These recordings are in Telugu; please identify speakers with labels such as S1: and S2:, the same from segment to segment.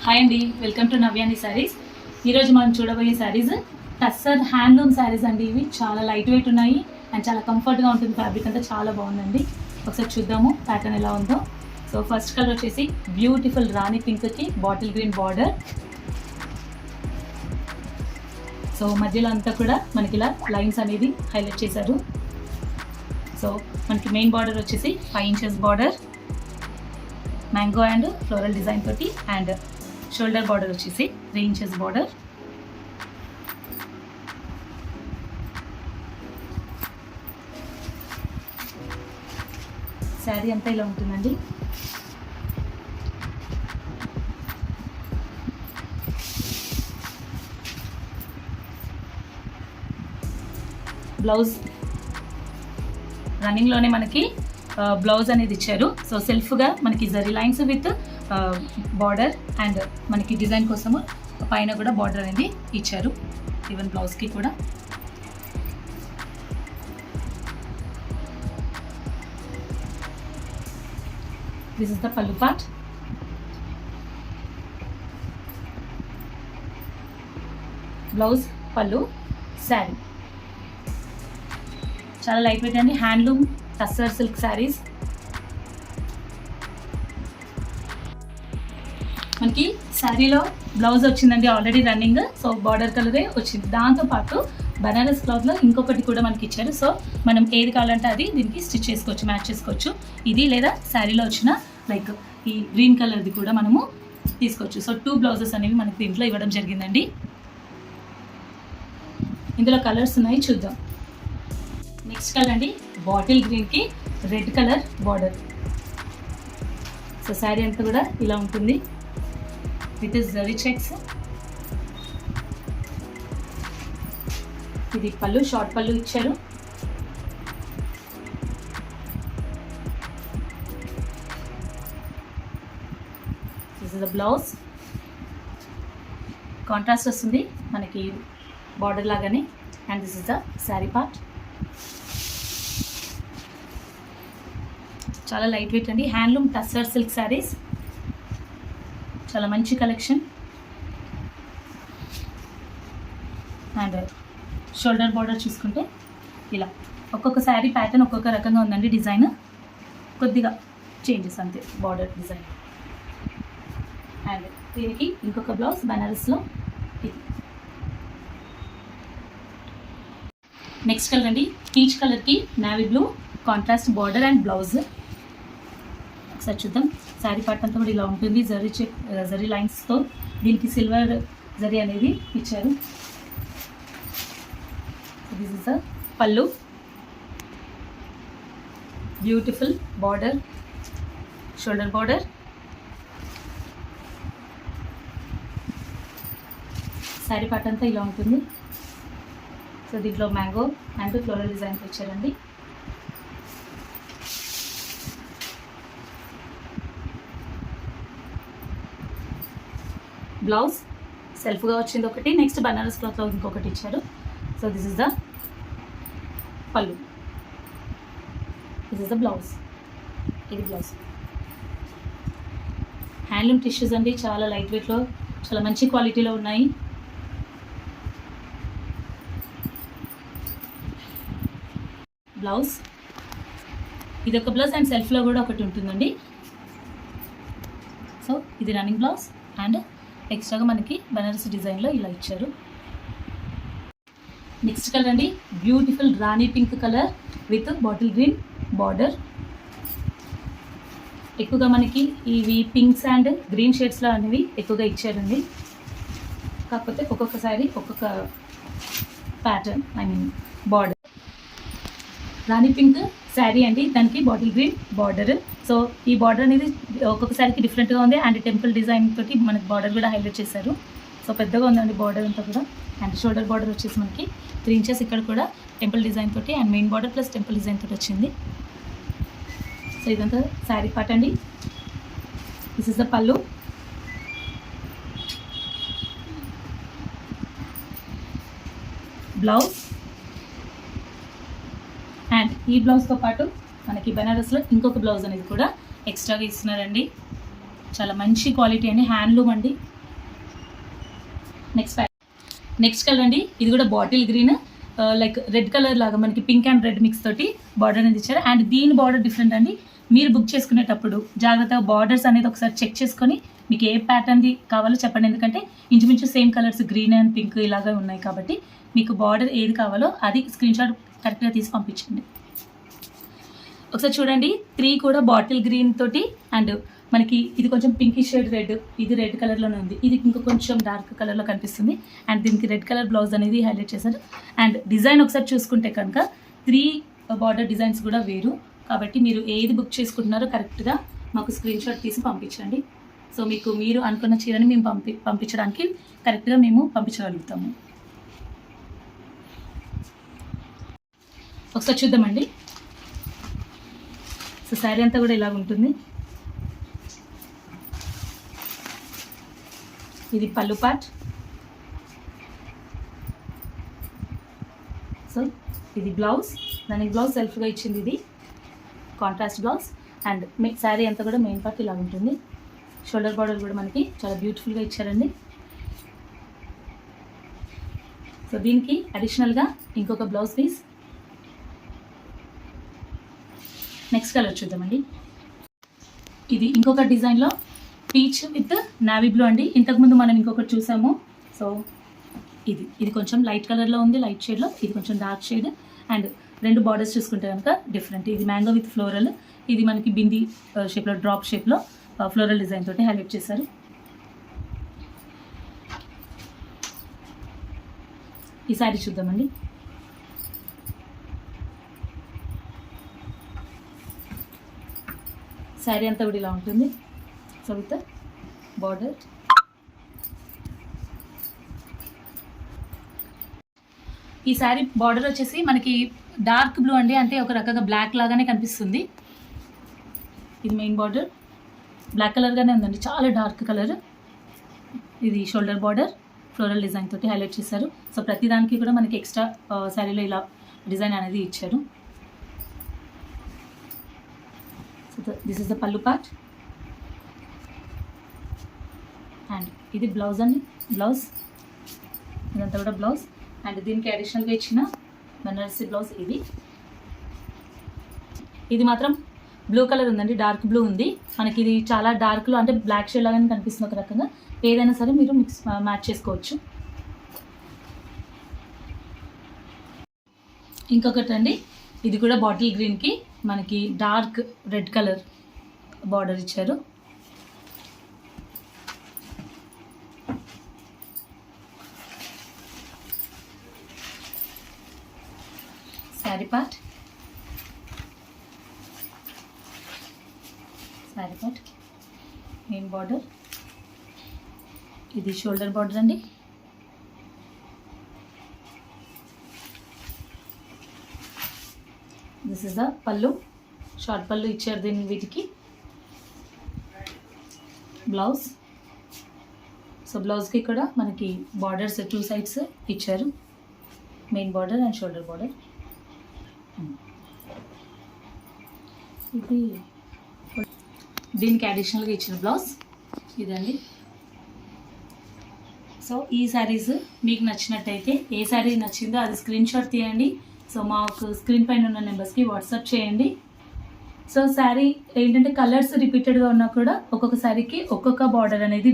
S1: హాయ్ అండి, వెల్కమ్ టు నవ్యాని శారీస్. ఈరోజు మనం చూడబోయే శారీస్ టస్సర్ హ్యాండ్లూమ్ శారీస్ అండి. ఇవి చాలా లైట్ వెయిట్ ఉన్నాయి అండ్ చాలా కంఫర్ట్గా ఉంటుంది. ఫ్యాబ్రిక్ అంతా చాలా బాగుందండి. ఒకసారి చూద్దాము ప్యాటర్న్ ఎలా ఉందో. సో ఫస్ట్ కలర్ వచ్చేసి బ్యూటిఫుల్ రాణి పింక్కి బాటిల్ గ్రీన్ బార్డర్. సో మధ్యలో అంతా కూడా మనకి ఇలా లైన్స్ అనేది హైలైట్ చేశారు. సో మనకి మెయిన్ బార్డర్ వచ్చేసి 5 inches border, mango and floral design తోటి, అండ్ షోల్డర్ బార్డర్ వచ్చేసి 3 ఇంచెస్ బార్డర్. శారీ అంతా ఇలా ఉంటుందండి. బ్లౌజ్ రన్నింగ్లోనే మనకి బ్లౌజ్ అనేది ఇచ్చారు. సో సెల్ఫ్గా మనకి zari lines with border and మనకి డిజైన్ కోసము పైన కూడా బార్డర్ అనేది ఇచ్చారు. ఈవెన్ బ్లౌజ్కి కూడా దిస్ ఇస్ ద పల్లు పార్ట్. బ్లౌజ్, పల్లు, శారీ చాలా లైట్ వెయిట్ అండి. Handloom tussar silk saris. మనకి శారీలో బ్లౌజ్ వచ్చిందండి ఆల్రెడీ రన్నింగ్. సో బార్డర్ కలరే వచ్చింది. దాంతోపాటు బనారస్ క్లాత్లో ఇంకొకటి కూడా మనకి ఇచ్చారు. సో మనం ఏది కావాలంటే అది దీనికి స్టిచ్ చేసుకోవచ్చు, మ్యాచ్ చేసుకోవచ్చు. ఇది లేదా శారీలో వచ్చిన లైక్ ఈ గ్రీన్ కలర్ది కూడా మనము తీసుకోవచ్చు. సో 2 బ్లౌజెస్ అనేవి మనకి దీంట్లో ఇవ్వడం జరిగిందండి. ఇందులో కలర్స్ ఉన్నాయి, చూద్దాం. నెక్స్ట్ కలర్ అండి బాటిల్ గ్రీన్కి red colour border. So sari అంతా కూడా ఇలా ఉంటుంది విత్ జరీ చెక్స్. ఇది పళ్ళు, షార్ట్ పళ్ళు ఇచ్చారు. This is the blouse. Contrast వస్తుంది మనకి బార్డర్ లాగానే. And this is the sari part. చాలా లైట్ వెయిట్ అండి. హ్యాండ్లూమ్ టస్సర్ సిల్క్ శారీస్, చాలా మంచి కలెక్షన్. అండ్ షోల్డర్ బార్డర్ చూసుకుంటే ఇలా ఒక్కొక్క శారీ ప్యాటర్న్ ఒక్కొక్క రకంగా ఉందండి. డిజైన్ కొద్దిగా చేంజెస్ అంతే, బార్డర్ డిజైన్. అండ్ దీనికి ఇంకొక బ్లౌజ్ బనారస్లో. ఇది నెక్స్ట్ కలర్ అండి పీచ్ కలర్కి navy blue contrast border and blouse. ఒకసారి చూద్దాం. శారీ పార్ట్ అంతా కూడా ఇలా ఉంటుంది. జరీ లైన్స్తో దీనికి సిల్వర్ జరీ అనేది ఇచ్చారు. దిస్ ఇస్ ద పళ్ళు, beautiful border, shoulder border. Sari part అంతా ఇలా ఉంటుంది. సో దీంట్లో మ్యాంగో అండ్ ఫ్లోరల్ డిజైన్కి వచ్చారండి. బ్లౌజ్ సెల్ఫ్గా వచ్చింది ఒకటి, నెక్స్ట్ బనారస్ క్లాత్లో ఇంకొకటి ఇచ్చారు. సో దిస్ ఇస్ ద పళ్ళు, దిస్ ఇస్ ద బ్లౌజ్. ఇది బ్లౌజ్. హ్యాండ్లూమ్ టిష్యూస్ అండి, చాలా లైట్ వెయిట్లో చాలా మంచి క్వాలిటీలో ఉన్నాయి. బ్లౌజ్ ఇది ఒక బ్లౌజ్ అండ్ సెల్ఫ్లో కూడా ఒకటి ఉంటుందండి. సో ఇది రన్నింగ్ బ్లౌజ్ అండ్ ఎక్స్ట్రాగా మనకి బనారస్ డిజైన్లో ఇలా ఇచ్చారు. నెక్స్ట్ కలర్ అండి beautiful Rani pink colour with bottle green border. ఎక్కువగా మనకి ఇవి పింక్స్ అండ్ గ్రీన్ షేడ్స్లో అనేవి ఎక్కువగా ఇచ్చారండి. కాకపోతే ఒక్కొక్కసారి ఒక్కొక్క pattern, I mean border. Rani pink sari అండి, దానికి బాటిల్ గ్రీన్ బార్డర్. సో ఈ బార్డర్ అనేది ఒక్కొక్కసారికి డిఫరెంట్గా ఉంది అండ్ టెంపుల్ డిజైన్ తోటి మనకి బార్డర్ కూడా హైలైట్ చేశారు. సో పెద్దగా ఉందండి బార్డర్ అంతా కూడా. అండ్ షోల్డర్ బార్డర్ వచ్చేసి మనకి 3 ఇంచెస్ ఇక్కడ కూడా టెంపుల్ డిజైన్ తోటి and main border plus temple design తోటి వచ్చింది. సో ఇదంతా శారీ పార్ట్ అండి. దిస్ ఇస్ ద పళ్ళు, బ్లౌజ్. అండ్ ఈ బ్లౌజ్తో పాటు మనకి బనారస్లో ఇంకొక బ్లౌజ్ అనేది కూడా ఎక్స్ట్రాగా ఇస్తున్నారండి. చాలా మంచి క్వాలిటీ అండి, హ్యాండ్లూమ్ అండి. నెక్స్ట్ కలర్ అండి, ఇది కూడా bottle green, like red colour లాగా మనకి పింక్ అండ్ రెడ్ మిక్స్ తోటి బార్డర్ అనేది ఇచ్చారు. అండ్ దీని బార్డర్ డిఫరెంట్ అండి. మీరు బుక్ చేసుకునేటప్పుడు జాగ్రత్తగా బార్డర్స్ అనేది ఒకసారి చెక్ చేసుకొని మీకు ఏ ప్యాటర్న్ది కావాలో చెప్పండి. ఎందుకంటే ఇంచుమించు same colours green and pink ఇలాగా ఉన్నాయి కాబట్టి మీకు బార్డర్ ఏది కావాలో అది స్క్రీన్ షాట్ కరెక్ట్గా తీసి పంపించండి. ఒకసారి చూడండి, 3 కూడా బాటిల్ గ్రీన్ తోటి అండ్ మనకి ఇది కొంచెం పింకిష్ షేడ్ రెడ్, ఇది రెడ్ కలర్లోనే ఉంది, ఇది ఇంకా కొంచెం డార్క్ కలర్లో కనిపిస్తుంది. అండ్ దీనికి రెడ్ కలర్ బ్లౌజ్ అనేది హైలైట్ చేశారు. అండ్ డిజైన్ ఒకసారి చూసుకుంటే కనుక 3 బార్డర్ డిజైన్స్ కూడా వేరు కాబట్టి మీరు ఏది బుక్ చేసుకుంటున్నారో కరెక్ట్గా మాకు స్క్రీన్ షాట్ తీసి పంపించండి. సో మీకు మీరు అనుకున్న చీరని మేము పంపించడానికి కరెక్ట్గా మేము పంపించగలుగుతాము. ఒకసారి చూద్దామండి. సో శారీ అంతా కూడా ఇలాగ ఉంటుంది. ఇది పళ్ళు పార్ట్. సో ఇది బ్లౌజ్, దానికి బ్లౌజ్ సెల్ఫ్గా ఇచ్చింది, ఇది కాంట్రాస్ట్ బ్లౌజ్. అండ్ శారీ అంతా కూడా మెయిన్ పార్ట్ ఇలా ఉంటుంది. షోల్డర్ బార్డర్ కూడా మనకి చాలా బ్యూటిఫుల్గా ఇచ్చారండి. సో దీనికి అడిషనల్గా ఇంకొక బ్లౌజ్ పీస్. నెక్స్ట్ కలర్ చూద్దామండి. ఇది ఇంకొక డిజైన్లో పీచ్ విత్ నావీ బ్లూ అండి. ఇంతకుముందు మనం ఇంకొకటి చూసాము. సో ఇది కొంచెం లైట్ కలర్లో ఉంది, లైట్ షేడ్లో, ఇది కొంచెం డార్క్ షేడ్. అండ్ 2 బార్డర్స్ చూసుకుంటే కనుక డిఫరెంట్. ఇది మ్యాంగో విత్ ఫ్లోరల్, ఇది మనకి బిందీ షేప్లో డ్రాప్ షేప్లో ఫ్లోరల్ డిజైన్ తోటి హైలైట్ చేశారు. ఈ శారీ చూద్దామండి. శారీ అంతా కూడా ఇలా ఉంటుంది. So with border. ఈ శారీ బార్డర్ వచ్చేసి మనకి డార్క్ బ్లూ అండి, అంటే ఒక రకంగా బ్లాక్ లాగానే కనిపిస్తుంది. ఇది మెయిన్ బార్డర్ బ్లాక్ కలర్గానే ఉందండి, చాలా డార్క్ కలర్. ఇది షోల్డర్ బార్డర్ ఫ్లోరల్ డిజైన్ తోటి హైలైట్ చేశారు. సో ప్రతిదానికి కూడా మనకి ఎక్స్ట్రా శారీలో ఇలా డిజైన్ అనేది ఇచ్చారు. సో దిస్ ఇస్ ద పల్లు పార్ట్. అండ్ ఇది బ్లౌజ్ అండి, బ్లౌజ్ ఇదంతా కూడా బ్లౌజ్. అండ్ దీనికి అడిషనల్గా ఇచ్చిన బనారసి బ్లౌజ్. ఇది మాత్రం బ్లూ కలర్ ఉందండి, డార్క్ బ్లూ ఉంది మనకి. ఇది చాలా డార్క్లో అంటే బ్లాక్ షేడ్ లాగానే కనిపిస్తుంది ఒక రకంగా. ఏదైనా సరే మీరు మ్యాచ్ చేసుకోవచ్చు. ఇంకొకటి అండి, ఇది కూడా బాటిల్ గ్రీన్కి మనకి డార్క్ రెడ్ కలర్ బార్డర్ ఇచ్చారు. Sari part, main border. ఇది షోల్డర్ బార్డర్ అండి. దిస్ ఇస్ ద పళ్ళు, షార్ట్ పళ్ళు ఇచ్చారు దీన్ని. వీటికి బ్లౌజ్. సో బ్లౌజ్కి కూడా మనకి బార్డర్స్ 2 సైడ్స్ ఇచ్చారు, main border and shoulder border. ఇది దీనికి అడిషనల్గా ఇచ్చిన బ్లౌజ్ ఇదండి. సో ఈ శారీస్ మీకు నచ్చినట్టయితే ఏ శారీ నచ్చిందో అది స్క్రీన్ షాట్ తీయండి. సో మాకు స్క్రీన్ పైన ఉన్న నెంబర్స్కి వాట్సాప్ చేయండి. సో శారీ ఏంటంటే కలర్స్ రిపీటెడ్గా ఉన్నా కూడా ఒక్కొక్క శారీకి ఒక్కొక్క బార్డర్ అనేది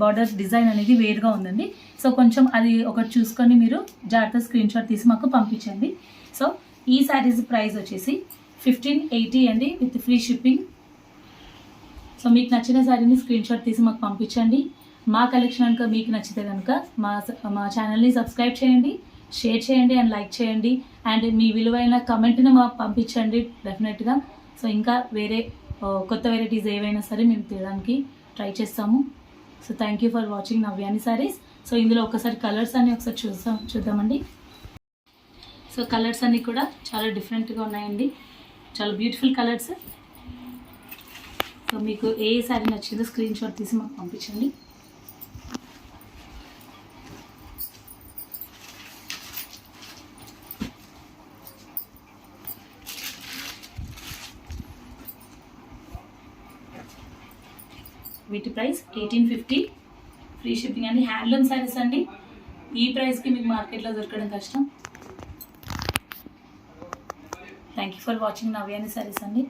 S1: బార్డర్ డిజైన్ అనేది వేరుగా ఉందండి. సో కొంచెం అది ఒకటి చూసుకొని మీరు జాగ్రత్త స్క్రీన్ షాట్ తీసి మాకు పంపించండి. సో ఈ శారీస్ ప్రైస్ వచ్చేసి 1580 అండి, విత్ ఫ్రీ షిప్పింగ్. సో మీకు నచ్చిన శారీని స్క్రీన్ షాట్ తీసి మాకు పంపించండి. మా కలెక్షన్ కనుక మీకు నచ్చితే కనుక మా ఛానల్ని సబ్స్క్రైబ్ చేయండి, షేర్ చేయండి అండ్ లైక్ చేయండి. అండ్ మీ విలువైన కమెంట్ని మాకు పంపించండి డెఫినెట్గా. సో ఇంకా వేరే కొత్త వెరైటీస్ ఏవైనా సరే మేము తీయడానికి ట్రై చేస్తాము. So thank you for watching Navyani saris. So ఇందులో ఒకసారి కలర్స్ అన్నీ ఒకసారి చూద్దామండి. సో కలర్స్ అన్నీ కూడా చాలా డిఫరెంట్గా ఉన్నాయండి, చాలా బ్యూటిఫుల్ కలర్స్. సో మీకు ఏ శారీ నచ్చిందో స్క్రీన్ షాట్ తీసి మాకు పంపించండి. వీటి ప్రైస్ 1850. ఫ్రీ షిప్పింగ్ అండి. హ్యాండ్లూమ్ శారీస్ అండి. ఈ ప్రైస్కి మీకు మార్కెట్లో దొరకడం కష్టం. Thank you for watching Navyani saris అండి.